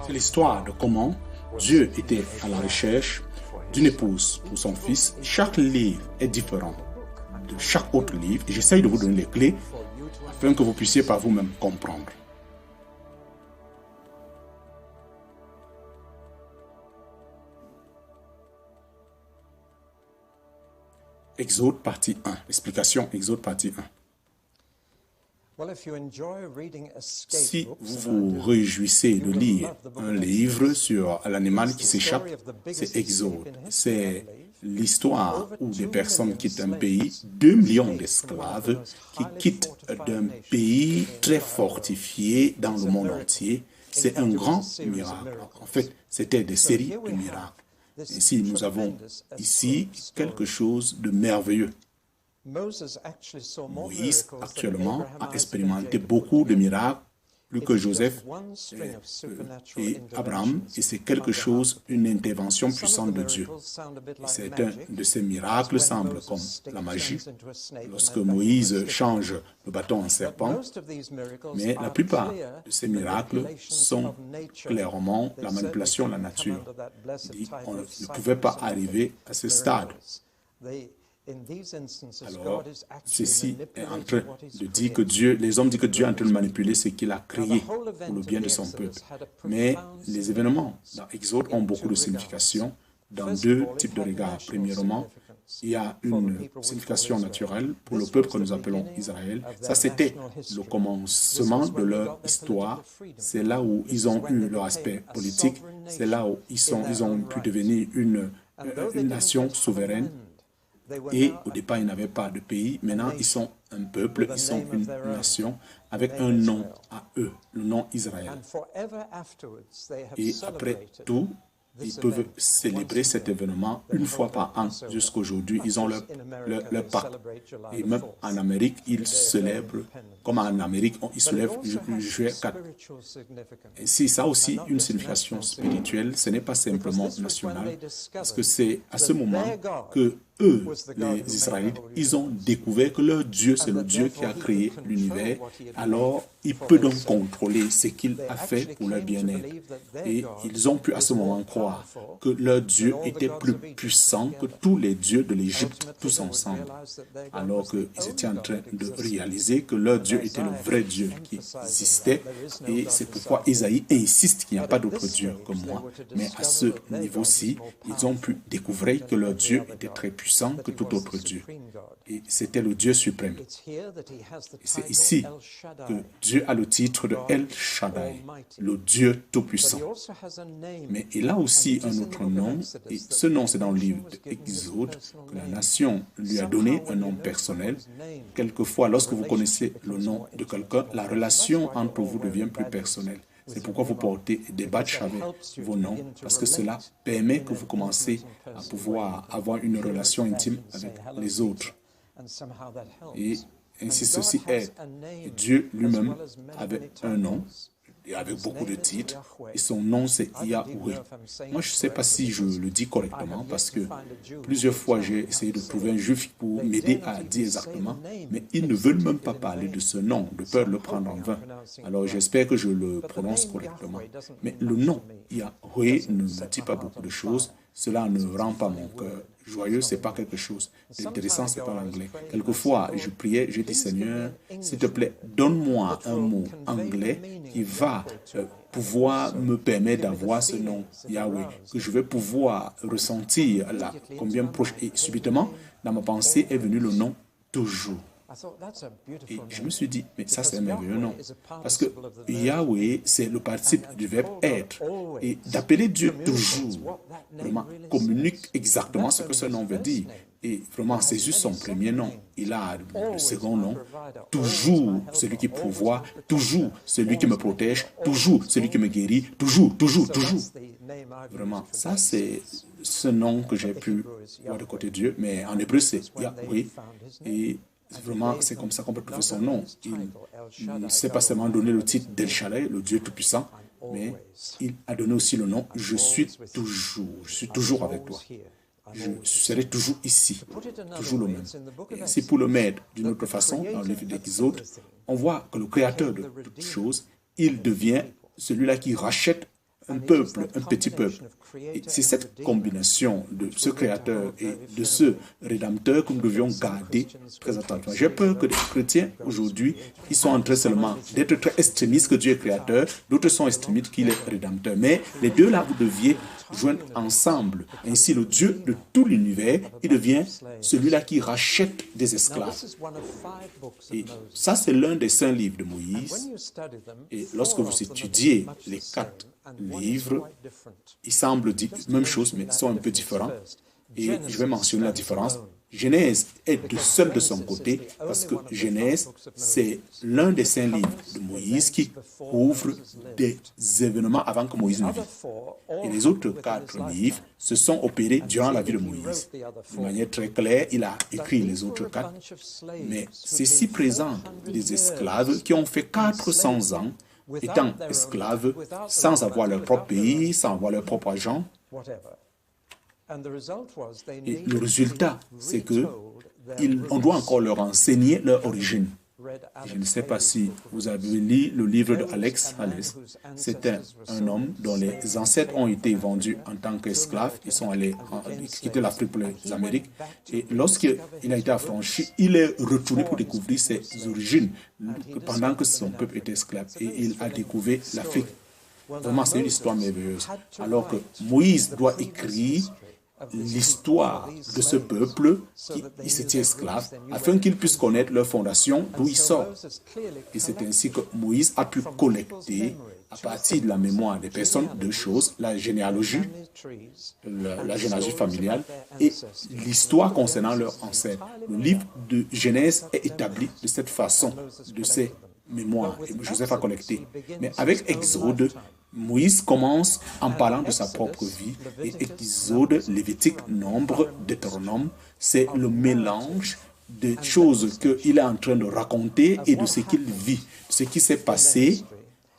C'est l'histoire de comment Dieu était à la recherche d'une épouse pour son fils. Chaque livre est différent de chaque autre livre et j'essaye de vous donner les clés afin que vous puissiez par vous-même comprendre. Exode partie 1. Explication Exode partie 1. Si vous vous réjouissez de lire un livre sur l'animal qui s'échappe, c'est Exode. C'est l'histoire où des personnes quittent un pays, 2 millions d'esclaves qui quittent d'un pays très fortifié dans le monde entier. C'est un grand miracle. En fait, c'était des séries de miracles. Ici, nous avons ici quelque chose de merveilleux. Moïse, actuellement, a expérimenté beaucoup de miracles, plus que Joseph et Abraham, et c'est quelque chose, une intervention puissante de Dieu. Certains de ces miracles semblent comme la magie, lorsque Moïse change le bâton en serpent, mais la plupart de ces miracles sont clairement la manipulation de la nature. On ne pouvait pas arriver à ce stade. Alors, ceci est en train de dire que Dieu, les hommes disent que Dieu est en train de manipuler ce qu'il a créé pour le bien de son peuple. Mais les événements dans Exode ont beaucoup de signification dans 2 types de regards. Premièrement, il y a une signification naturelle pour le peuple que nous appelons Israël. Ça, c'était le commencement de leur histoire. C'est là où ils ont eu leur aspect politique. C'est là où ils ont pu devenir une nation souveraine. Et au départ, ils n'avaient pas de pays. Maintenant, ils sont un peuple, ils sont une nation avec un nom à eux, le nom Israël. Et après tout, ils peuvent célébrer cet événement une fois par an jusqu'à aujourd'hui. Ils ont leur Pâques. Et même en Amérique, ils célèbrent, comme en Amérique, ils célèbrent juillet 4. Et si ça a aussi une signification spirituelle, ce n'est pas simplement national, parce que c'est à ce moment que eux, les Israélites, ils ont découvert que leur Dieu, c'est le Dieu qui a créé l'univers. Alors, il peut donc contrôler ce qu'il a fait pour leur bien-être. Et ils ont pu à ce moment croire que leur Dieu était plus puissant que tous les dieux de l'Égypte, tous ensemble. Alors qu'ils étaient en train de réaliser que leur Dieu était le vrai Dieu qui existait. Et c'est pourquoi Isaïe insiste qu'il n'y a pas d'autre Dieu que moi. Mais à ce niveau-ci, ils ont pu découvrir que leur Dieu était très puissant que tout autre Dieu. Et c'était le Dieu suprême. Et c'est ici que Dieu a le titre de El Shaddai, le Dieu Tout-Puissant. Mais il a aussi un autre nom, et ce nom c'est dans le livre d'Exode, que la nation lui a donné un nom personnel. Quelquefois, lorsque vous connaissez le nom de quelqu'un, la relation entre vous devient plus personnelle. C'est pourquoi vous portez des badges avec vos noms, parce que cela permet que vous commencez à pouvoir avoir une relation intime avec les autres. Et ainsi ceci est. Dieu lui-même avait un nom, et avec beaucoup de titres, et son nom c'est Yahweh. Moi je ne sais pas si je le dis correctement, parce que plusieurs fois j'ai essayé de trouver un juif pour m'aider à dire exactement, mais ils ne veulent même pas parler de ce nom, de peur de le prendre en vain. Alors j'espère que je le prononce correctement. Mais le nom Yahweh ne me dit pas beaucoup de choses, cela ne rend pas mon cœur joyeux, c'est pas quelque chose d'intéressant, c'est pas l'anglais. Quelquefois, je priais, je dis Seigneur, s'il te plaît, donne-moi un mot anglais qui va pouvoir me permettre d'avoir ce nom Yahweh, que je vais pouvoir ressentir là, combien proche. Et subitement, dans ma pensée est venu le nom toujours. Et je me suis dit, mais ça c'est un merveilleux nom. Parce que Yahweh, c'est le participe du verbe être. Et d'appeler Dieu toujours, vraiment, communique exactement ce que ce nom veut dire. Et vraiment, c'est juste son premier nom. Il a le second nom. Toujours celui qui pourvoit, toujours celui qui me protège, toujours celui qui me guérit, toujours, toujours, toujours. Vraiment, ça c'est ce nom que j'ai pu voir de côté de Dieu. Mais en hébreu, c'est Yahweh. Et vraiment, c'est comme ça qu'on peut trouver son nom. Il ne s'est pas seulement donné le titre d'El Shaddai, le Dieu Tout-Puissant, mais il a donné aussi le nom « Je suis toujours avec toi ». Je serai toujours ici, toujours le même. Et ainsi, pour le mettre d'une autre façon, dans le livre d'Exode, on voit que le Créateur de toutes choses, il devient celui-là qui rachète un peuple, un petit peuple. C'est cette combinaison de ce Créateur et de ce Rédempteur que nous devions garder très attentivement. J'ai peur que les chrétiens, aujourd'hui, ils sont en train seulement d'être très extrémistes que Dieu est Créateur, d'autres sont extrémistes qu'il est Rédempteur. Mais les deux là, vous deviez joindre ensemble. Ainsi, le Dieu de tout l'univers, il devient celui-là qui rachète des esclaves. Et ça, c'est l'un des 5 livres de Moïse. Et lorsque vous étudiez les 4 livres, ils semblent dire la même chose, mais sont un peu différents. Et je vais mentionner la différence. Genèse est seul de son côté, parce que Genèse, c'est l'un des 5 livres de Moïse qui couvre des événements avant que Moïse ne vive. Et les autres 4 livres se sont opérés durant la vie de Moïse. De manière très claire, il a écrit les autres 4. Mais c'est si présent des esclaves qui ont fait 400 ans étant esclaves, sans avoir leur propre pays, sans avoir leur propre agent. Et le résultat, c'est qu'on doit encore leur enseigner leur origine. Je ne sais pas si vous avez lu le livre de Alex Halles. C'était un homme dont les ancêtres ont été vendus en tant qu'esclaves. Ils sont allés quitter l'Afrique pour les Amériques. Et lorsqu'il a été affranchi, il est retourné pour découvrir ses origines pendant que son peuple était esclave. Et il a découvert l'Afrique. Vraiment, c'est une histoire merveilleuse. Alors que Moïse doit écrire l'histoire de ce peuple qui s'était esclave, afin qu'ils puissent connaître leur fondation, d'où ils sortent. Et c'est ainsi que Moïse a pu collecter, à partir de la mémoire des personnes, 2 choses, la généalogie familiale et l'histoire concernant leurs ancêtres. Le livre de Genèse est établi de cette façon, de ces mémoires, et Joseph a collecté. Mais avec Exode, Moïse commence en parlant de sa propre vie, et Exode, Lévitique, Nombre, Deutéronome, c'est le mélange des choses qu'il est en train de raconter et de ce qu'il vit, ce qui s'est passé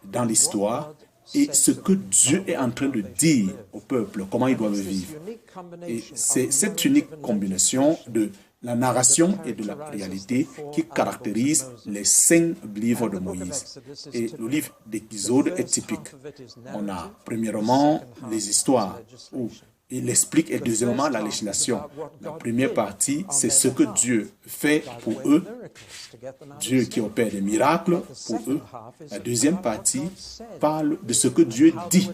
dans l'histoire et ce que Dieu est en train de dire au peuple, comment ils doivent vivre. Et c'est cette unique combinaison de la narration et de la réalité qui caractérise les 5 livres de Moïse. Et le livre d'Exode est typique. On a premièrement les histoires où il explique, et deuxièmement la législation. La première partie, c'est ce que Dieu fait pour eux, Dieu qui opère des miracles pour eux. La deuxième partie parle de ce que Dieu dit,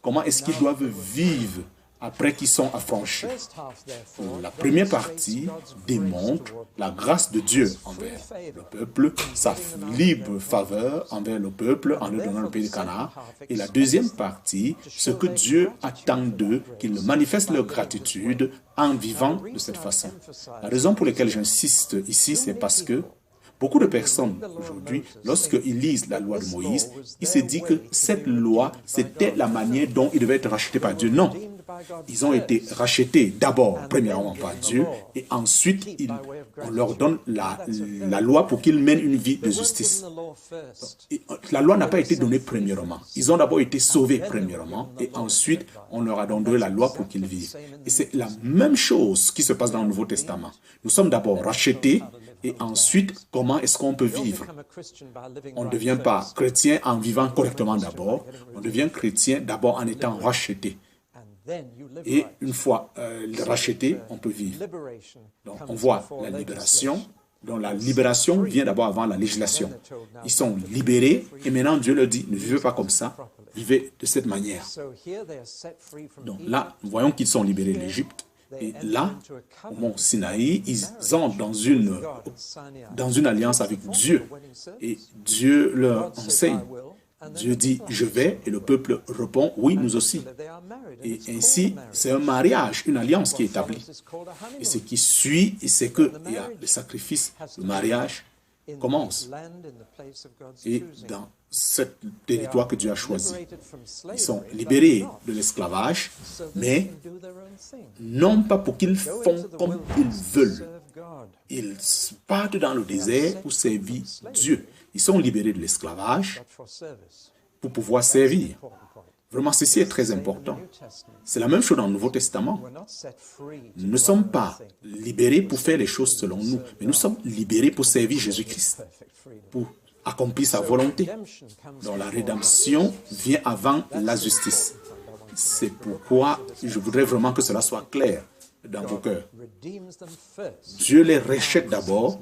comment est-ce qu'ils doivent vivre après qu'ils sont affranchis. La première partie démontre la grâce de Dieu envers le peuple, sa libre faveur envers le peuple en leur donnant le pays de Canaan. Et la deuxième partie, ce que Dieu attend d'eux, qu'ils manifestent leur gratitude en vivant de cette façon. La raison pour laquelle j'insiste ici, c'est parce que beaucoup de personnes aujourd'hui, lorsqu'ils lisent la loi de Moïse, ils se disent que cette loi, c'était la manière dont ils devaient être rachetés par Dieu. Non. Ils ont été rachetés d'abord, premièrement par Dieu, et ensuite on leur donne la loi pour qu'ils mènent une vie de justice. Et la loi n'a pas été donnée premièrement. Ils ont d'abord été sauvés premièrement, et ensuite on leur a donné la loi pour qu'ils vivent. Et c'est la même chose qui se passe dans le Nouveau Testament. Nous sommes d'abord rachetés, et ensuite, comment est-ce qu'on peut vivre? On ne devient pas chrétien en vivant correctement d'abord, on devient chrétien d'abord en étant racheté. Et une fois racheté, on peut vivre. Donc, on voit la libération. Donc, la libération vient d'abord avant la législation. Ils sont libérés et maintenant Dieu leur dit, ne vivez pas comme ça, vivez de cette manière. Donc là, nous voyons qu'ils sont libérés de l'Égypte. Et là, au mont Sinaï, ils entrent dans une alliance avec Dieu. Et Dieu leur enseigne. Dieu dit, je vais, et le peuple répond, oui, nous aussi. Et ainsi, c'est un mariage, une alliance qui est établie. Et ce qui suit, c'est qu'il y a le sacrifice, le mariage commence. Et dans ce territoire que Dieu a choisi, ils sont libérés de l'esclavage, mais non pas pour qu'ils font comme ils veulent. Ils partent dans le désert pour servir Dieu. Ils sont libérés de l'esclavage pour pouvoir servir. Vraiment, ceci est très important. C'est la même chose dans le Nouveau Testament. Nous ne sommes pas libérés pour faire les choses selon nous, mais nous sommes libérés pour servir Jésus-Christ, pour accomplit sa volonté. Donc la rédemption vient avant la justice. C'est pourquoi je voudrais vraiment que cela soit clair dans vos cœurs. Dieu les rachète d'abord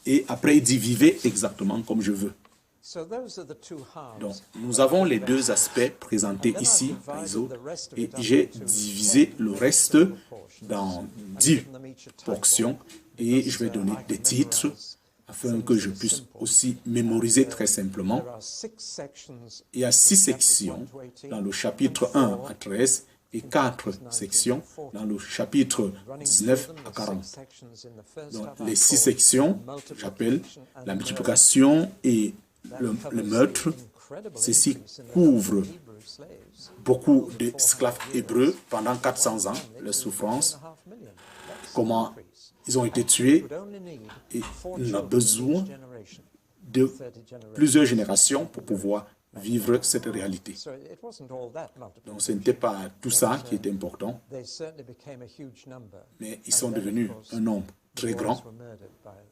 et après il dit vivez exactement comme je veux. Donc, nous avons les deux aspects présentés ici par les autres et j'ai divisé le reste dans 10 portions et je vais donner des titres afin que je puisse aussi mémoriser très simplement. Il y a 6 sections dans le chapitre 1 à 13 et 4 sections dans le chapitre 19 à 40. Donc, les 6 sections, j'appelle la multiplication et le meurtre. Ceci couvre beaucoup d'esclaves hébreux pendant 400 ans, leur souffrance, comment ils ont été tués, et on a besoin de plusieurs générations pour pouvoir vivre cette réalité. Donc ce n'était pas tout ça qui était important, mais ils sont devenus un nombre très grand,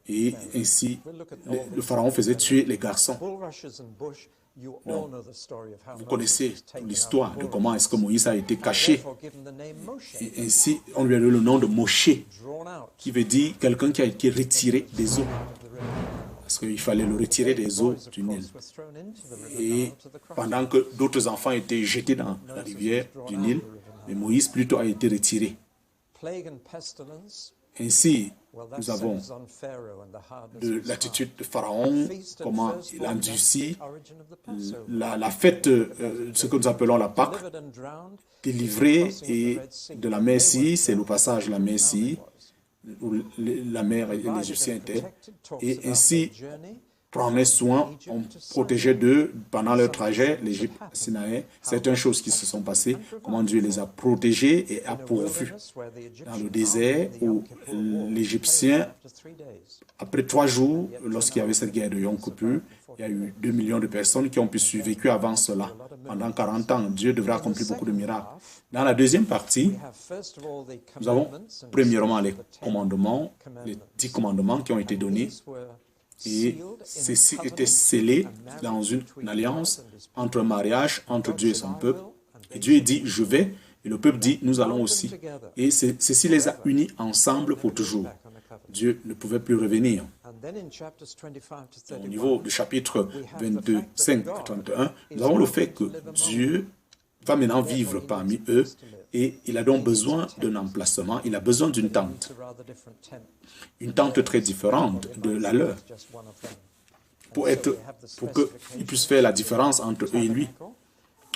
et ainsi le pharaon faisait tuer les garçons. Donc, vous connaissez l'histoire de comment est-ce que Moïse a été caché. Et ainsi, on lui a donné le nom de Moshe, qui veut dire quelqu'un qui a été retiré des eaux. Parce qu'il fallait le retirer des eaux du Nil. Et pendant que d'autres enfants étaient jetés dans la rivière du Nil, mais Moïse plutôt a été retiré. Ainsi, nous avons de l'attitude de Pharaon, comment il endurcit la fête, ce que nous appelons la Pâque, délivrée et de la mer Си, c'est le passage de la mer Си, où la mer et les Égyptiens étaient, et ainsi prenait soin, on protégeait d'eux pendant leur trajet, l'Égypte, Sinaï. Certaines choses qui se sont passées, comment Dieu les a protégés et a pourvus. Dans le désert, où l'Égyptien, après 3 jours, lorsqu'il y avait cette guerre de Yom Kippur, il y a eu 2 millions de personnes qui ont pu survécu avant cela. Pendant 40 ans, Dieu devrait accomplir beaucoup de miracles. Dans la deuxième partie, nous avons premièrement les commandements, les 10 commandements qui ont été donnés. Et ceci était scellé dans une alliance entre un mariage entre Dieu et son peuple. Et Dieu dit, je vais, et le peuple dit, nous allons aussi. Et ceci les a unis ensemble pour toujours. Dieu ne pouvait plus revenir. Au niveau du chapitre 25 à 31, nous avons le fait que Dieu va maintenant vivre parmi eux et il a donc besoin d'un emplacement, il a besoin d'une tente. Une tente très différente de la leur pour qu'il puisse faire la différence entre eux et lui.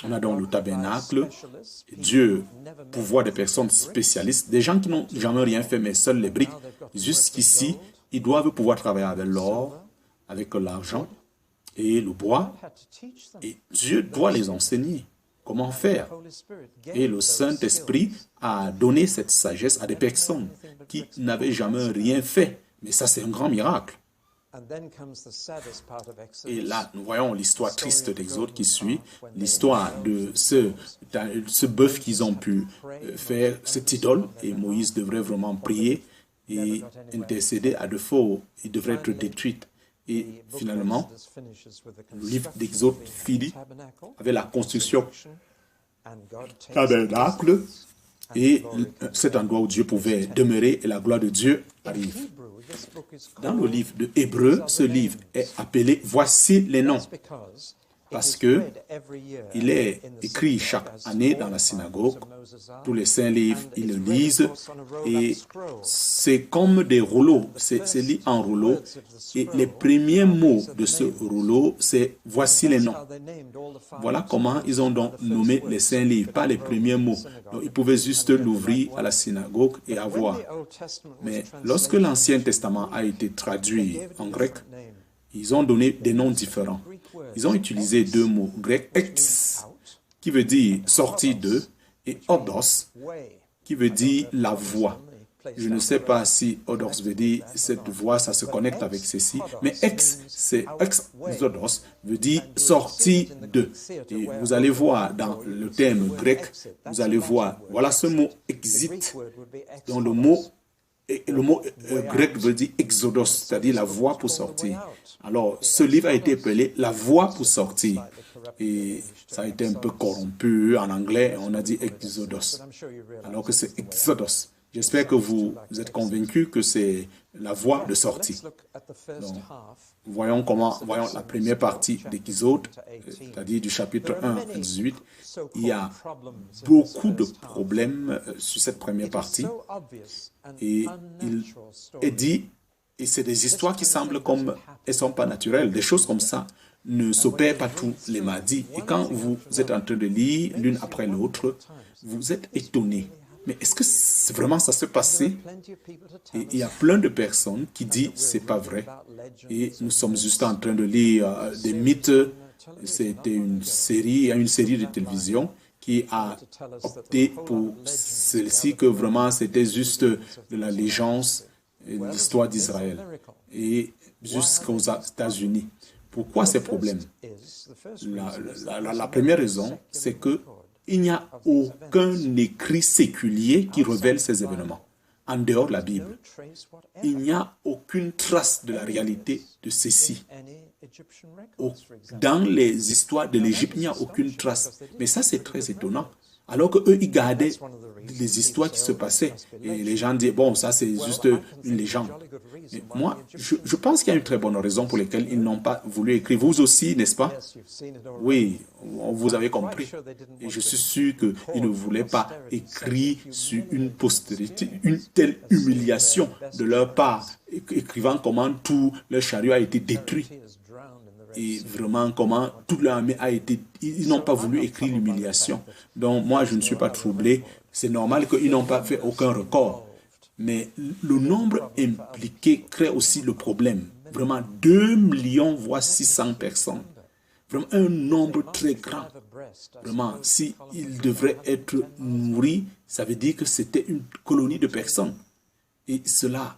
On a donc le tabernacle, Dieu pourvoit des personnes spécialistes, des gens qui n'ont jamais rien fait mais seuls les briques. Jusqu'ici, ils doivent pouvoir travailler avec l'or, avec l'argent et le bois et Dieu doit les enseigner. Comment faire? Et le Saint-Esprit a donné cette sagesse à des personnes qui n'avaient jamais rien fait. Mais ça, c'est un grand miracle. Et là, nous voyons l'histoire triste d'Exode qui suit, l'histoire de ce bœuf qu'ils ont pu faire, cette idole. Et Moïse devrait vraiment prier et intercéder à défaut. Il devrait être détruit. Et finalement, le livre d'Exode finit avec la construction du tabernacle et cet endroit où Dieu pouvait demeurer et la gloire de Dieu arrive. Dans le livre de Hébreux, ce livre est appelé « Voici les noms ». Parce qu'il est écrit chaque année dans la synagogue, tous les saints livres, ils le lisent, et c'est comme des rouleaux, c'est lu en rouleau, et les premiers mots de ce rouleau, c'est « voici les noms ». Voilà comment ils ont donc nommé les saints livres, pas les premiers mots. Donc, ils pouvaient juste l'ouvrir à la synagogue et avoir. Mais lorsque l'Ancien Testament a été traduit en grec, ils ont donné des noms différents. Ils ont utilisé 2 mots grecs, ex, qui veut dire sortir de, et odos, qui veut dire la voie. Je ne sais pas si odos veut dire cette voie, ça se connecte avec ceci, mais ex, c'est ex-odos, veut dire sortir de. Et vous allez voir dans le terme grec, vous allez voir, voilà ce mot exit, dont le mot et le mot grec veut dire exodos, c'est-à-dire la voie pour sortir. Alors, ce livre a été appelé La voie pour sortir. Et ça a été un peu corrompu en anglais, on a dit exodos, alors que c'est exodos. J'espère que vous êtes convaincus que c'est la voie de sortie. Donc, voyons la première partie d'Exode, c'est-à-dire du chapitre 1 à 18. Il y a beaucoup de problèmes sur cette première partie. Et il est dit, et c'est des histoires qui semblent comme elles ne sont pas naturelles. Des choses comme ça ne s'opèrent pas tous les mardis. Et quand vous êtes en train de lire l'une après l'autre, vous êtes étonné. Mais est-ce que vraiment ça s'est passé? Et il y a plein de personnes qui disent c'est pas vrai. Et nous sommes juste en train de lire des mythes. C'était une série, il y a une série de télévision qui a opté pour celle-ci, que vraiment c'était juste de la légende et l'histoire d'Israël. Et jusqu'aux États-Unis. Pourquoi ces problèmes? La première raison, c'est que il n'y a aucun écrit séculier qui révèle ces événements. En dehors de la Bible, il n'y a aucune trace de la réalité de ceci. Dans les histoires de l'Égypte, il n'y a aucune trace. Mais ça, c'est très étonnant. Alors qu'eux, ils gardaient les histoires qui se passaient. Et les gens disaient, bon, ça, c'est juste une légende. Mais moi, je pense qu'il y a une très bonne raison pour laquelle ils n'ont pas voulu écrire. Vous aussi, n'est-ce pas? Oui, vous avez compris. Et je suis sûr qu'ils ne voulaient pas écrire sur une postérité, une telle humiliation de leur part, écrivant comment tout leur chariot a été détruit. Et vraiment, comment toute l'armée a été... Ils n'ont pas voulu écrire l'humiliation. Donc, moi, je ne suis pas troublé. C'est normal qu'ils n'ont pas fait aucun record. Mais le nombre impliqué crée aussi le problème. Vraiment, 2 millions, voire 600 personnes. Vraiment, un nombre très grand. Vraiment, s'il devrait être nourri, ça veut dire que c'était une colonie de personnes. Et cela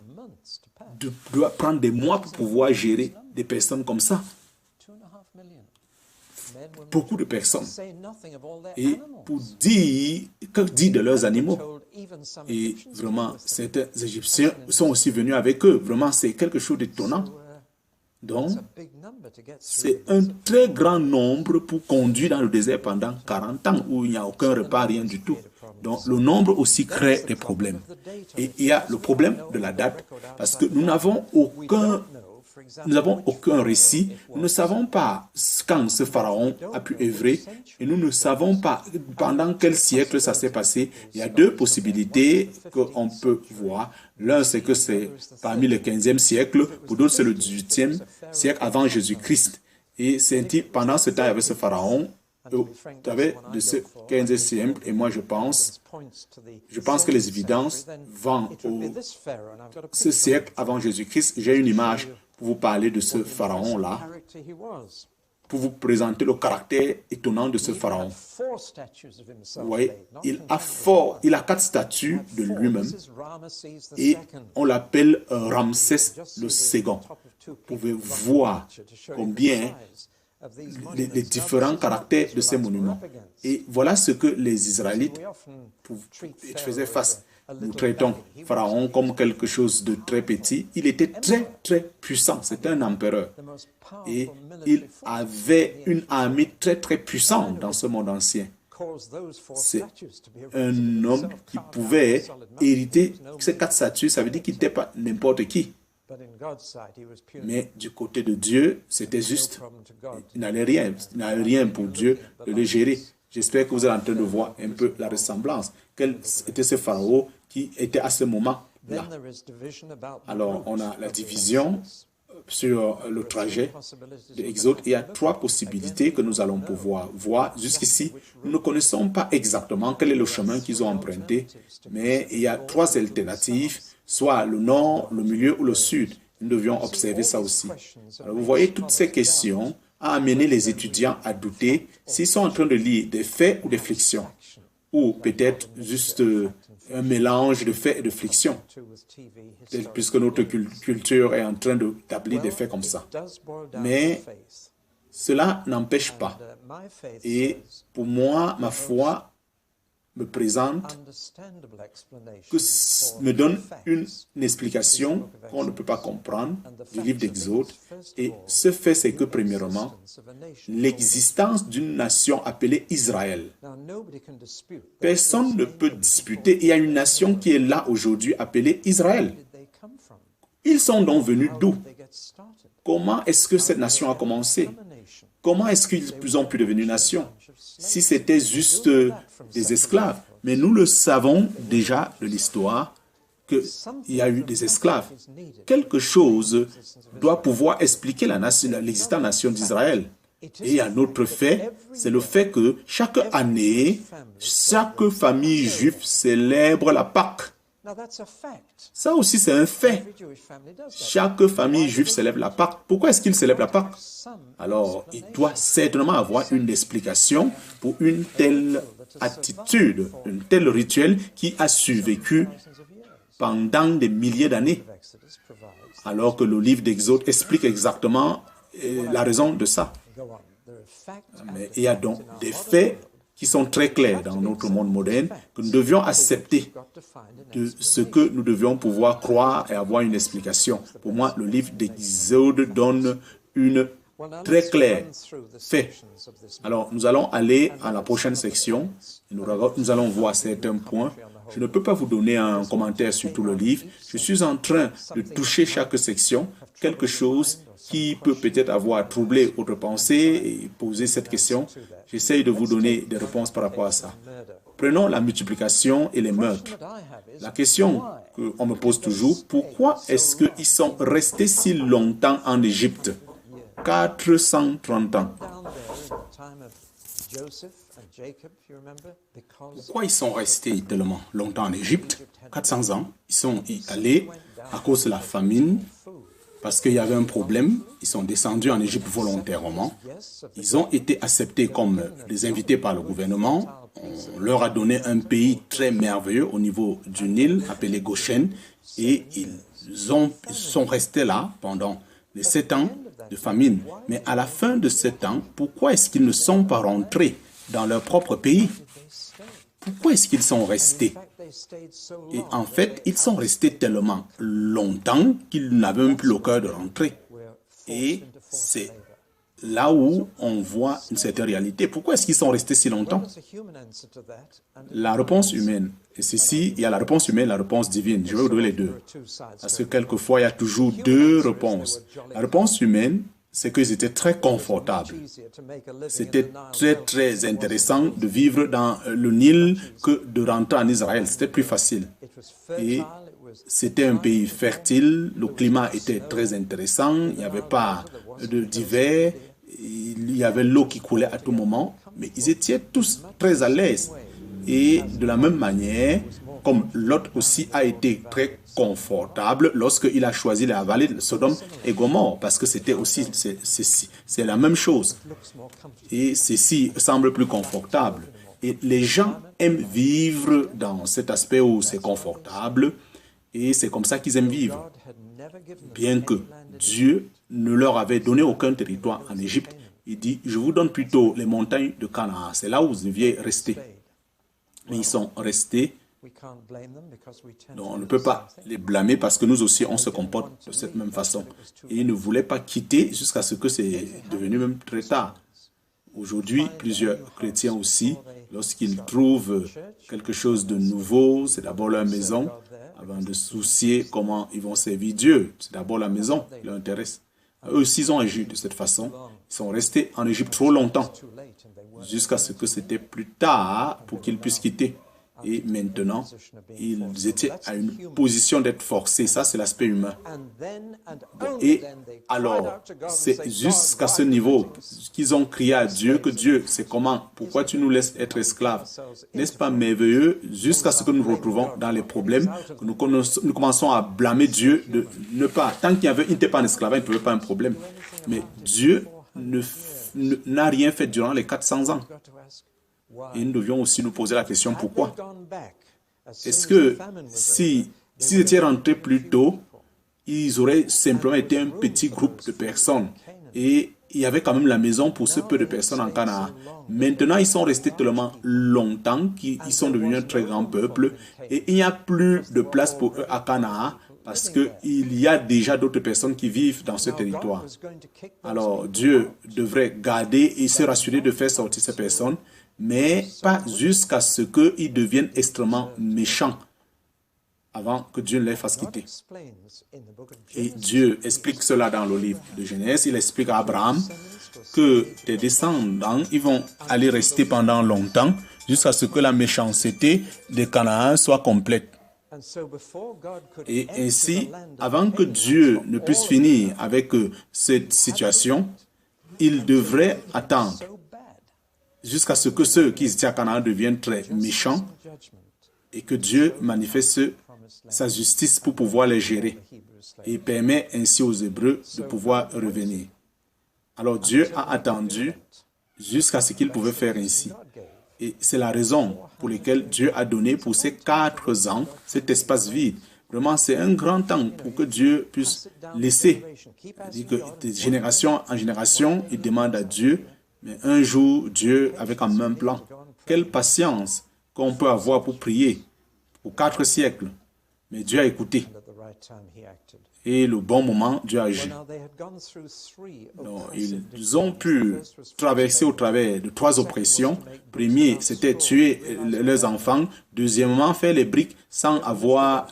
doit prendre des mois pour pouvoir gérer des personnes comme ça. Beaucoup de personnes. Et pour dire, que dire de leurs animaux? Et vraiment, certains Égyptiens sont aussi venus avec eux. Vraiment, c'est quelque chose d'étonnant. Donc, c'est un très grand nombre pour conduire dans le désert pendant 40 ans où il n'y a aucun repas, rien du tout. Donc, le nombre aussi crée des problèmes. Et il y a le problème de la date, parce que nous n'avons aucun récit. Nous ne savons pas quand ce pharaon a pu œuvrer et nous ne savons pas pendant quel siècle ça s'est passé. Il y a 2 possibilités qu'on peut voir. L'un, c'est que c'est parmi le 15e siècle, pour d'autres, c'est le 18e siècle avant Jésus-Christ. Et c'est pendant ce temps, il y avait ce pharaon, il y avait de ce 15e siècle, et moi je pense que les évidences vont au ce siècle avant Jésus-Christ. J'ai une image pour vous parler de ce pharaon-là, pour vous présenter le caractère étonnant de ce pharaon. Vous voyez, il a 4 statues de lui-même et on l'appelle Ramsès le second. Vous pouvez voir combien les différents caractères de ces monuments. Et voilà ce que les Israélites faisaient face. Nous traitons Pharaon comme quelque chose de très petit. Il était très, très puissant. C'était un empereur. Et il avait une armée très, très puissante dans ce monde ancien. C'est un homme qui pouvait hériter ces 4 statues. Ça veut dire qu'il n'était pas n'importe qui. Mais du côté de Dieu, c'était juste. Il n'avait rien pour Dieu de le gérer. J'espère que vous êtes en train de voir un peu la ressemblance. Quel était ce pharaon qui était à ce moment-là? Alors, on a la division sur le trajet de l'Exode. Il y a 3 possibilités que nous allons pouvoir voir. Jusqu'ici, nous ne connaissons pas exactement quel est le chemin qu'ils ont emprunté, mais il y a 3 alternatives, soit le nord, le milieu ou le sud. Nous devions observer ça aussi. Alors, vous voyez, toutes ces questions ont amené les étudiants à douter s'ils sont en train de lire des faits ou des fictions, ou peut-être juste un mélange de faits et de fictions, puisque notre culture est en train d'établir des faits comme ça. Mais cela n'empêche pas. Et pour moi, ma foi me présente, me donne une explication qu'on ne peut pas comprendre du livre d'Exode. Et ce fait, c'est que premièrement, l'existence d'une nation appelée Israël. Personne ne peut disputer. Il y a une nation qui est là aujourd'hui appelée Israël. Ils sont donc venus d'où? Comment est-ce que cette nation a commencé? Comment est-ce qu'ils ont pu devenir nation? Si c'était juste des esclaves. Mais nous le savons déjà de l'histoire qu'il y a eu des esclaves. Quelque chose doit pouvoir expliquer l'existence de la nation d'Israël. Et un autre fait, c'est le fait que chaque année, chaque famille juive célèbre la Pâque. Ça aussi, c'est un fait. Chaque famille juive célèbre la Pâque. Pourquoi est-ce qu'il célèbre la Pâque? Alors, il doit certainement avoir une explication pour une telle attitude, un tel rituel qui a survécu pendant des milliers d'années. Alors que le livre d'Exode explique exactement la raison de ça. Mais il y a donc des faits qui sont très clairs dans notre monde moderne, que nous devions accepter de ce que nous devions pouvoir croire et avoir une explication. Pour moi, le livre d'Exode donne une très claire fait. Alors, nous allons aller à la prochaine section. Nous allons voir certains points. Je ne peux pas vous donner un commentaire sur tout le livre. Je suis en train de toucher chaque section, quelque chose qui peut peut-être avoir troublé votre pensée et poser cette question. J'essaye de vous donner des réponses par rapport à ça. Prenons la multiplication et les meurtres. La question qu'on me pose toujours, pourquoi est-ce qu'ils sont restés si longtemps en Égypte? 430 ans. Pourquoi ils sont restés tellement longtemps en Égypte? 400 ans. Ils sont allés à cause de la famine, parce qu'il y avait un problème. Ils sont descendus en Égypte volontairement. Ils ont été acceptés comme des invités par le gouvernement. On leur a donné un pays très merveilleux au niveau du Nil, appelé Goshen, et ils sont restés là pendant les 7 ans de famine. Mais à la fin de 7 ans, pourquoi est-ce qu'ils ne sont pas rentrés dans leur propre pays? Pourquoi est-ce qu'ils sont restés? Et en fait, ils sont restés tellement longtemps qu'ils n'avaient même plus le cœur de rentrer. Et c'est là où on voit une certaine réalité. Pourquoi est-ce qu'ils sont restés si longtemps? La réponse humaine. Et ceci, il y a la réponse humaine et la réponse divine. Je vais vous donner les deux. Parce que quelquefois, il y a toujours deux réponses. La réponse humaine, c'est qu'ils étaient très confortables. C'était très, très intéressant de vivre dans le Nil que de rentrer en Israël. C'était plus facile. Et c'était un pays fertile, le climat était très intéressant, il n'y avait pas d'hiver, il y avait l'eau qui coulait à tout moment, mais ils étaient tous très à l'aise. Et de la même manière, comme Lot aussi a été très confortable lorsqu'il a choisi la vallée de Sodome et Gomorrhe, parce que c'était aussi, c'est la même chose. Et ceci semble plus confortable. Et les gens aiment vivre dans cet aspect où c'est confortable, et c'est comme ça qu'ils aiment vivre. Bien que Dieu ne leur avait donné aucun territoire en Égypte, il dit, je vous donne plutôt les montagnes de Canaan. C'est là où vous deviez rester. Mais ils sont restés. Donc on ne peut pas les blâmer parce que nous aussi, on se comporte de cette même façon. Et ils ne voulaient pas quitter jusqu'à ce que c'est devenu même très tard. Aujourd'hui, plusieurs chrétiens aussi, lorsqu'ils trouvent quelque chose de nouveau, c'est d'abord leur maison, avant de soucier comment ils vont servir Dieu. C'est d'abord la maison qui leur intéresse. Eux aussi, ils ont agi de cette façon. Ils sont restés en Égypte trop longtemps, jusqu'à ce que c'était plus tard pour qu'ils puissent quitter. Et maintenant, ils étaient à une position d'être forcés. Ça, c'est l'aspect humain. Et alors, c'est jusqu'à ce niveau qu'ils ont crié à Dieu que Dieu, c'est comment? Pourquoi tu nous laisses être esclaves? N'est-ce pas merveilleux? Jusqu'à ce que nous nous retrouvons dans les problèmes, que nous commençons à blâmer Dieu de ne pas. Tant qu'il n'était pas en esclavage, il ne trouvait pas un problème. Mais Dieu n'a rien fait durant les 400 ans. Et nous devions aussi nous poser la question pourquoi. Est-ce que s'ils étaient rentrés plus tôt, ils auraient simplement été un petit groupe de personnes et il y avait quand même la maison pour ce peu de personnes en Canaan. Maintenant, ils sont restés tellement longtemps qu'ils sont devenus un très grand peuple et il n'y a plus de place pour eux à Canaan parce qu'il y a déjà d'autres personnes qui vivent dans ce territoire. Alors, Dieu devrait garder et se rassurer de faire sortir ces personnes, mais pas jusqu'à ce qu'ils deviennent extrêmement méchants avant que Dieu ne les fasse quitter. Et Dieu explique cela dans le livre de Genèse. Il explique à Abraham que tes descendants, ils vont aller rester pendant longtemps jusqu'à ce que la méchanceté des Canaans soit complète. Et ainsi, avant que Dieu ne puisse finir avec cette situation, il devrait attendre jusqu'à ce que ceux qui étaient à Canaan deviennent très méchants et que Dieu manifeste sa justice pour pouvoir les gérer et permet ainsi aux Hébreux de pouvoir revenir. Alors Dieu a attendu jusqu'à ce qu'il pouvait faire ainsi. Et c'est la raison pour laquelle Dieu a donné pour ces 4 ans cet espace vide. Vraiment, c'est un grand temps pour que Dieu puisse laisser. C'est-à-dire que de génération en génération, il demande à Dieu, mais un jour, Dieu avec un même plan. Quelle patience qu'on peut avoir pour prier pour 4 siècles. Mais Dieu a écouté. Et le bon moment, Dieu a agi. Donc, ils ont pu traverser au travers de 3 oppressions. Premier, c'était tuer leurs enfants. Deuxièmement, faire les briques sans avoir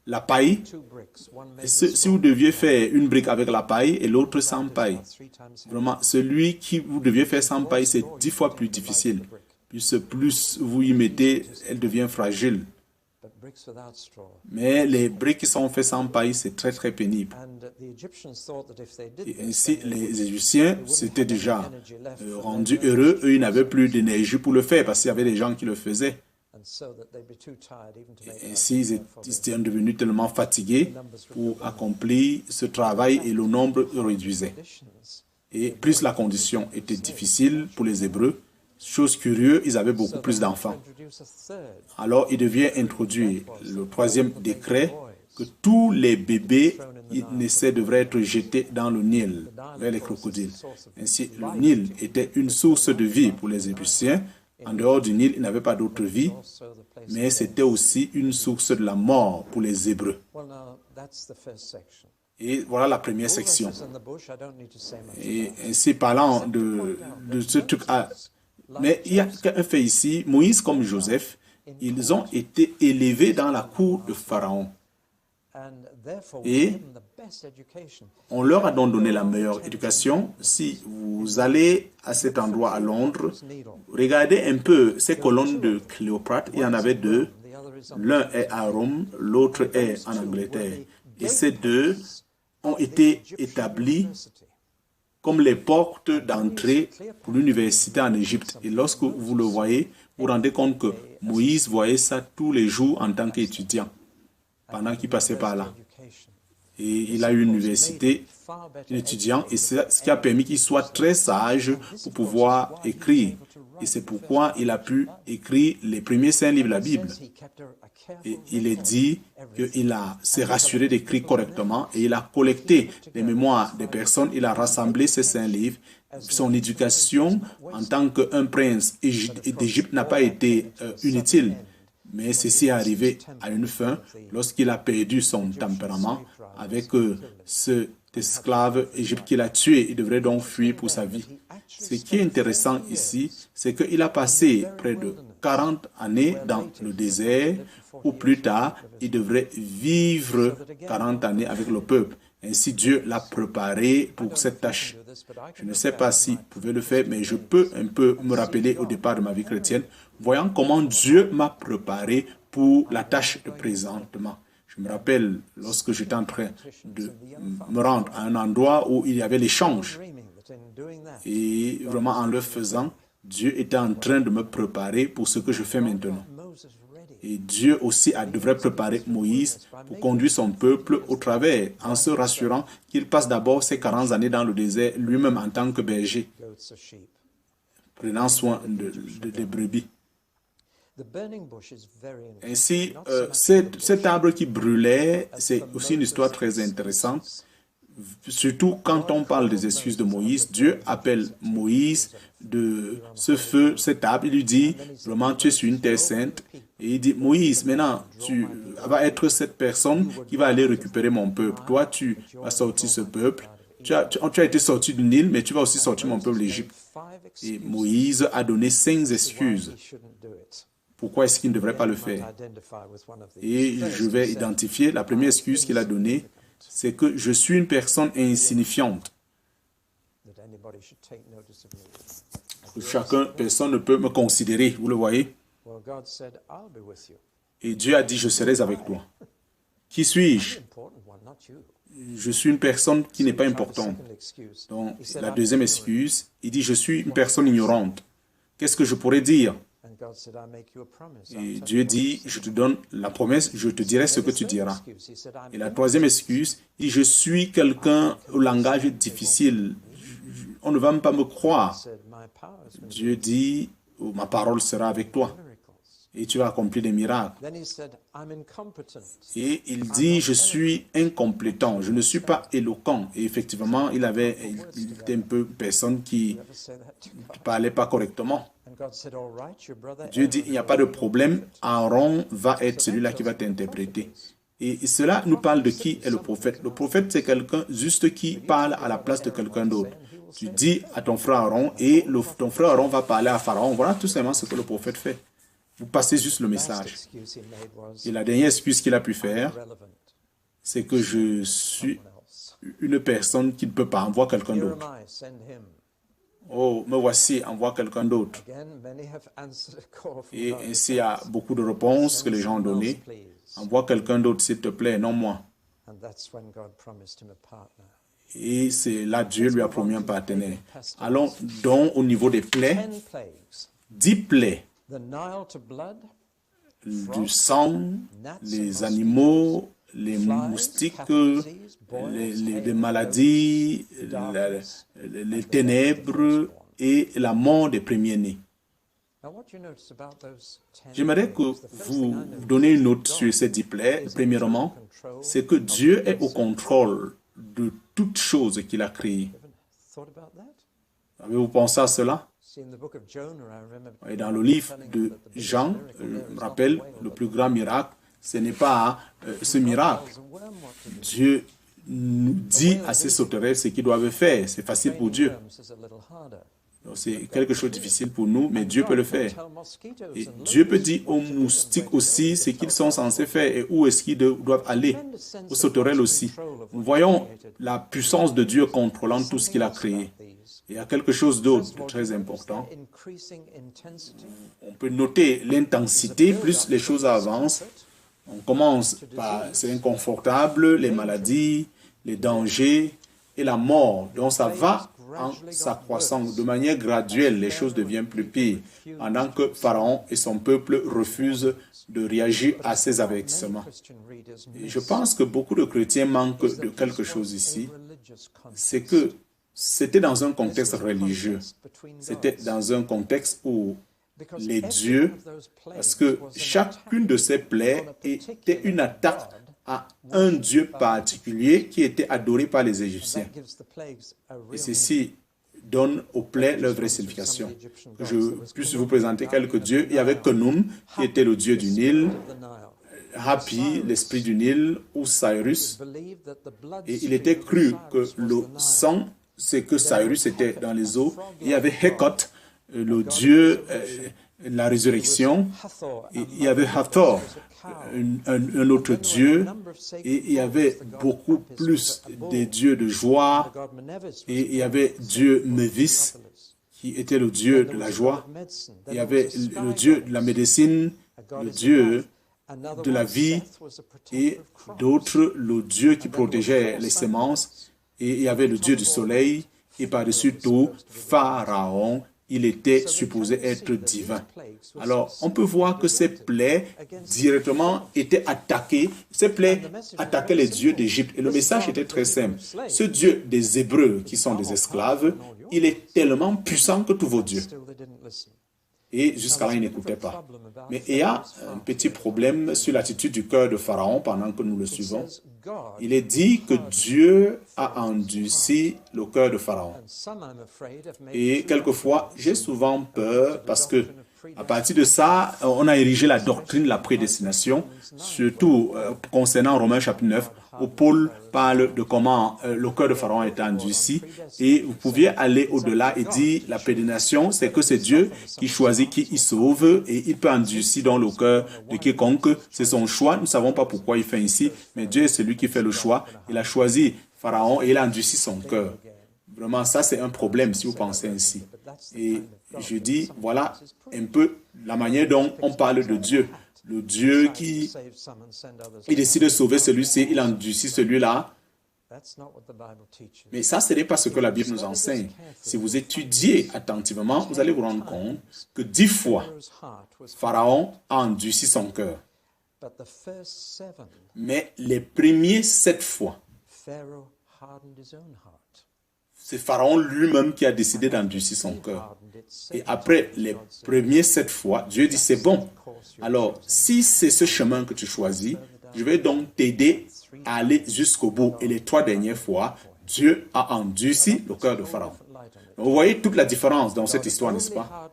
la paille. Si vous deviez faire une brique avec la paille et l'autre sans paille, vraiment, celui qui vous deviez faire sans paille, c'est 10 fois plus difficile. Plus vous y mettez, elle devient fragile. Mais les briques qui sont faites sans paille, c'est très très pénible. Et ainsi, les Égyptiens s'étaient déjà rendus heureux. Eux, ils n'avaient plus d'énergie pour le faire parce qu'il y avait des gens qui le faisaient. Et ainsi, ils étaient devenus tellement fatigués pour accomplir ce travail et le nombre réduisait. Et plus la condition était difficile pour les Hébreux, chose curieuse, ils avaient beaucoup plus d'enfants. Alors, il devient introduire le 3e décret que tous les bébés naissés devraient être jetés dans le Nil, vers les crocodiles. Ainsi, le Nil était une source de vie pour les Égyptiens. En dehors du Nil, il n'y avait pas d'autre vie, mais c'était aussi une source de la mort pour les Hébreux. Et voilà la première section. Et ainsi, parlant de ce truc mais il y a un fait ici, Moïse comme Joseph, ils ont été élevés dans la cour de Pharaon. Et on leur a donc donné la meilleure éducation. Si vous allez à cet endroit à Londres, regardez un peu ces colonnes de Cléopâtre. Il y en avait 2. L'un est à Rome, l'autre est en Angleterre. Et ces 2 ont été établis comme les portes d'entrée pour l'université en Égypte. Et lorsque vous le voyez, vous vous rendez compte que Moïse voyait ça tous les jours en tant qu'étudiant, pendant qu'il passait par là. Et il a eu une université, un étudiant, et c'est ce qui a permis qu'il soit très sage pour pouvoir écrire. Et c'est pourquoi il a pu écrire les premiers 5 livres de la Bible. Et il est dit qu'il s'est rassuré d'écrire correctement et il a collecté les mémoires des personnes, il a rassemblé ces 5 livres. Son éducation en tant qu'un prince d'Égypte n'a pas été inutile, mais ceci est arrivé à une fin lorsqu'il a perdu son tempérament avec cet esclave égyptien qu'il a tué. Il devrait donc fuir pour sa vie. Ce qui est intéressant ici, c'est qu'il a passé près de 40 années dans le désert, ou plus tard, il devrait vivre 40 années avec le peuple. Ainsi, Dieu l'a préparé pour cette tâche. Je ne sais pas si vous pouvez le faire, mais je peux un peu me rappeler au départ de ma vie chrétienne, voyant comment Dieu m'a préparé pour la tâche de présentement. Je me rappelle lorsque j'étais en train de me rendre à un endroit où il y avait l'échange. Et vraiment, en le faisant, Dieu était en train de me préparer pour ce que je fais maintenant. Et Dieu aussi devrait préparer Moïse pour conduire son peuple au travers, en se rassurant qu'il passe d'abord ses 40 années dans le désert, lui-même en tant que berger, prenant soin des brebis. Ainsi, cet arbre qui brûlait, c'est aussi une histoire très intéressante. Surtout quand on parle des excuses de Moïse, Dieu appelle Moïse de ce feu, cette table, il lui dit, vraiment, tu es sur une terre sainte. Et il dit, Moïse, maintenant, tu vas être cette personne qui va aller récupérer mon peuple. Toi, tu vas sortir ce peuple. Tu as été sorti du Nil, mais tu vas aussi sortir mon peuple d'Égypte. Et Moïse a donné 5 excuses. Pourquoi est-ce qu'il ne devrait pas le faire? Et je vais identifier la première excuse qu'il a donnée, c'est que je suis une personne insignifiante. Personne ne peut me considérer, vous le voyez? Et Dieu a dit, je serai avec toi. Qui suis-je? Je suis une personne qui n'est pas importante. Donc, la deuxième excuse, il dit, je suis une personne ignorante. Qu'est-ce que je pourrais dire? Et Dieu dit, je te donne la promesse, je te dirai ce que tu diras. Et la troisième excuse, il dit, je suis quelqu'un au langage difficile. On ne va même pas me croire. Dieu dit, ma parole sera avec toi. Et tu vas accomplir des miracles. Et il dit, je suis incompétent, je ne suis pas éloquent. Et effectivement, il était un peu personne qui ne parlait pas correctement. Dieu dit, il n'y a pas de problème, Aaron va être celui-là qui va t'interpréter. Et cela nous parle de qui est le prophète. Le prophète, c'est quelqu'un juste qui parle à la place de quelqu'un d'autre. Tu dis à ton frère Aaron et ton frère Aaron va parler à Pharaon. Voilà tout simplement ce que le prophète fait. Vous passez juste le message. Et la dernière excuse qu'il a pu faire, c'est que je suis une personne qui ne peut pas, envoie quelqu'un d'autre. Oh, me voici, envoie quelqu'un d'autre. Et ainsi, il y a beaucoup de réponses que les gens ont données. Envoie quelqu'un d'autre, s'il te plaît, non moi. Et c'est là Dieu lui a promis un partenaire. Allons donc au niveau des plaies. 10 plaies. Du sang, les animaux, les moustiques, les maladies, les ténèbres et la mort des premiers-nés. J'aimerais que vous donniez une note sur ces 10 plaies. Premièrement, c'est que Dieu est au contrôle de toutes choses qu'il a créées. Avez-vous pensé à cela? Et dans le livre de Jean, je me rappelle, le plus grand miracle, ce n'est pas ce miracle. Dieu nous dit à ses sauterelles ce qu'ils doivent faire. C'est facile pour Dieu. C'est quelque chose de difficile pour nous, mais Dieu peut le faire. Et Dieu peut dire aux moustiques aussi ce qu'ils sont censés faire et où est-ce qu'ils doivent aller. Aux sauterelles aussi. Nous voyons la puissance de Dieu contrôlant tout ce qu'il a créé. Il y a quelque chose d'autre de très important. On peut noter l'intensité, plus les choses avancent. On commence par c'est inconfortable, les maladies, les dangers et la mort. Donc ça va en s'accroissant de manière graduelle, les choses deviennent plus pires. Pendant que Pharaon et son peuple refusent de réagir à ces avertissements. Et je pense que beaucoup de chrétiens manquent de quelque chose ici. C'est que c'était dans un contexte religieux. C'était dans un contexte où les dieux, parce que chacune de ces plaies était une attaque à un dieu particulier qui était adoré par les Égyptiens. Et ceci donne aux plaies leur vraie signification. Je puisse vous présenter quelques dieux. Il y avait Khnum, qui était le dieu du Nil, Hapi, l'esprit du Nil, Osiris. Et il était cru que le sang, c'est que Cyrus était dans les eaux. Il y avait Hekot, le dieu de la résurrection. Et il y avait Hathor, un autre dieu. Et il y avait beaucoup plus des dieux de joie. Et il y avait Dieu Mevis, qui était le dieu de la joie. Il y avait le dieu de la médecine, le dieu de la vie, et d'autres, le dieu qui protégeait les semences. Et il y avait le dieu du soleil, et par-dessus tout, Pharaon, il était supposé être divin. Alors, on peut voir que ces plaies directement étaient attaquées. Ces plaies attaquaient les dieux d'Égypte. Et le message était très simple. Ce Dieu des Hébreux, qui sont des esclaves, il est tellement puissant que tous vos dieux. Et jusqu'à là, il n'écoutait pas. Mais il y a un petit problème sur l'attitude du cœur de Pharaon pendant que nous le suivons. Il est dit que Dieu a endurci le cœur de Pharaon. Et quelquefois, j'ai souvent peur parce que à partir de ça, on a érigé la doctrine de la prédestination, surtout concernant Romains chapitre 9, où Paul parle de comment le cœur de Pharaon a été endurci. Et vous pouviez aller au-delà et dire la prédestination, c'est que c'est Dieu qui choisit qui il sauve et il peut endurcir dans le cœur de quiconque. C'est son choix. Nous ne savons pas pourquoi il fait ainsi, mais Dieu est celui qui fait le choix. Il a choisi Pharaon et il a endurci son cœur. Vraiment, ça c'est un problème si vous pensez ainsi. Et je dis, voilà un peu la manière dont on parle de Dieu. Le Dieu qui il décide de sauver celui-ci, il endurcit celui-là. Mais ça, ce n'est pas ce que la Bible nous enseigne. Si vous étudiez attentivement, vous allez vous rendre compte que 10 fois, Pharaon a endurci son cœur. Mais les premiers 7 fois, c'est Pharaon lui-même qui a décidé d'endurcir son cœur. Et après les premiers 7 fois, Dieu dit, c'est bon. Alors, si c'est ce chemin que tu choisis, je vais donc t'aider à aller jusqu'au bout. Et les 3 dernières fois, Dieu a endurci le cœur de Pharaon. Donc, vous voyez toute la différence dans cette histoire, n'est-ce pas?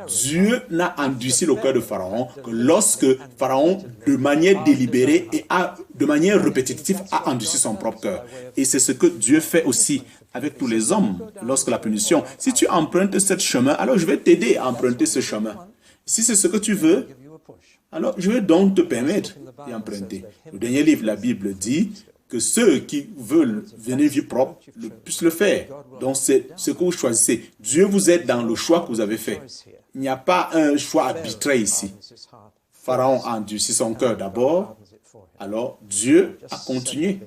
Dieu n'a endurci le cœur de Pharaon que lorsque Pharaon, de manière délibérée et de manière répétitive, a endurci son propre cœur. Et c'est ce que Dieu fait aussi avec tous les hommes lorsque la punition. Si tu empruntes ce chemin, alors je vais t'aider à emprunter ce chemin. Si c'est ce que tu veux, alors je vais donc te permettre d'y emprunter. Le dernier livre de la Bible dit que ceux qui veulent venir vivre propre puissent le faire. Donc c'est ce que vous choisissez. Dieu vous aide dans le choix que vous avez fait. Il n'y a pas un choix arbitraire ici. Pharaon a endurci son cœur d'abord. Alors, Dieu a continué.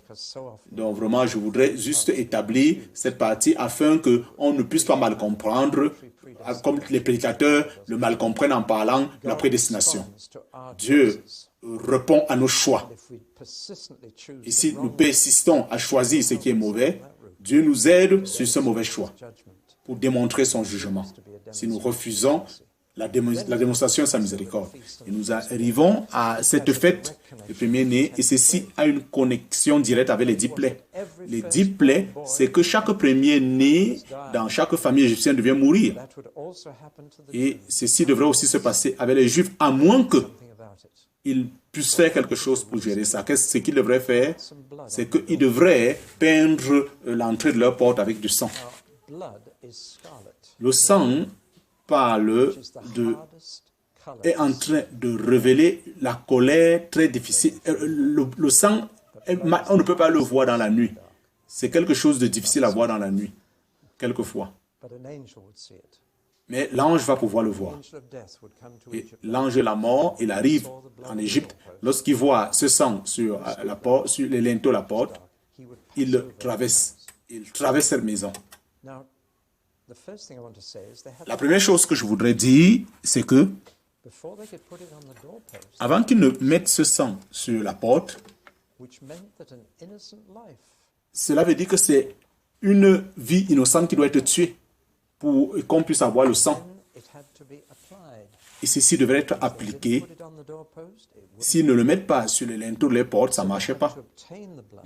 Donc, vraiment, je voudrais juste établir cette partie afin qu'on ne puisse pas mal comprendre, comme les prédicateurs le mal comprennent en parlant de la prédestination. Dieu répond à nos choix. Et si nous persistons à choisir ce qui est mauvais, Dieu nous aide sur ce mauvais choix pour démontrer son jugement. Si nous refusons, la démonstration de sa miséricorde. Et nous arrivons à cette fête de premier-né, et ceci a une connexion directe avec les 10 plaies. Les 10 plaies, c'est que chaque premier-né dans chaque famille égyptienne devait mourir. Et ceci devrait aussi se passer avec les Juifs, à moins qu'ils puissent faire quelque chose pour gérer ça. Ce qu'ils devraient faire, c'est qu'ils devraient peindre l'entrée de leur porte avec du sang. Le sang est en train de révéler la colère très difficile. Le sang, on ne peut pas le voir dans la nuit. C'est quelque chose de difficile à voir dans la nuit, quelquefois. Mais l'ange va pouvoir le voir. Et l'ange de la mort, il arrive en Égypte. Lorsqu'il voit ce sang sur la porte, sur les linteaux de la porte, il traverse cette maison. La première chose que je voudrais dire, c'est que avant qu'ils ne mettent ce sang sur la porte, cela veut dire que c'est une vie innocente qui doit être tuée pour qu'on puisse avoir le sang. Et ceci devrait être appliqué. S'ils ne le mettent pas sur les linteaux de les portes, ça ne marchait pas.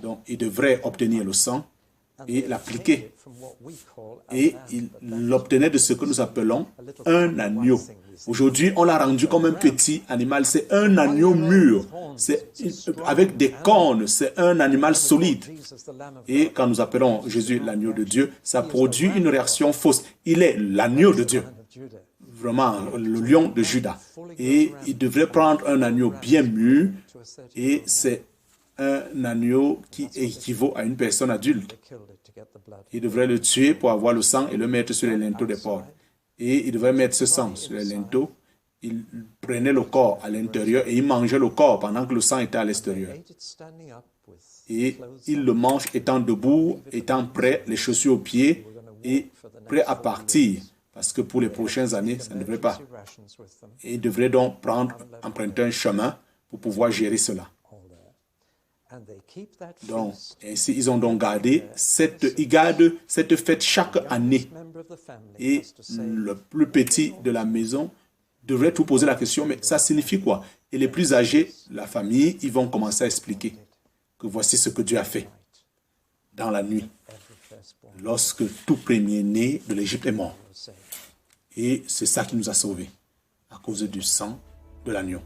Donc, ils devraient obtenir le sang et l'appliquer. Et il l'obtenait de ce que nous appelons un agneau. Aujourd'hui, on l'a rendu comme un petit animal. C'est un agneau mûr. C'est avec des cornes. C'est un animal solide. Et quand nous appelons Jésus l'agneau de Dieu, ça produit une réaction fausse. Il est l'agneau de Dieu. Vraiment, le lion de Juda. Et il devrait prendre un agneau bien mûr. Et c'est un agneau qui équivaut à une personne adulte. Il devrait le tuer pour avoir le sang et le mettre sur les linteaux des portes. Et il devrait mettre ce sang sur les linteaux. Il prenait le corps à l'intérieur et il mangeait le corps pendant que le sang était à l'extérieur. Et il le mange étant debout, étant prêt, les chaussures aux pieds et prêt à partir. Parce que pour les prochaines années, ça ne devrait pas. Et il devrait donc emprunter un chemin pour pouvoir gérer cela. Donc, ainsi, ils ont donc gardé ils gardent cette fête chaque année. Et le plus petit de la maison devraient tout poser la question, mais ça signifie quoi? Et les plus âgés, la famille, ils vont commencer à expliquer que voici ce que Dieu a fait dans la nuit, lorsque tout premier-né de l'Égypte est mort. Et c'est ça qui nous a sauvés, à cause du sang de l'agneau.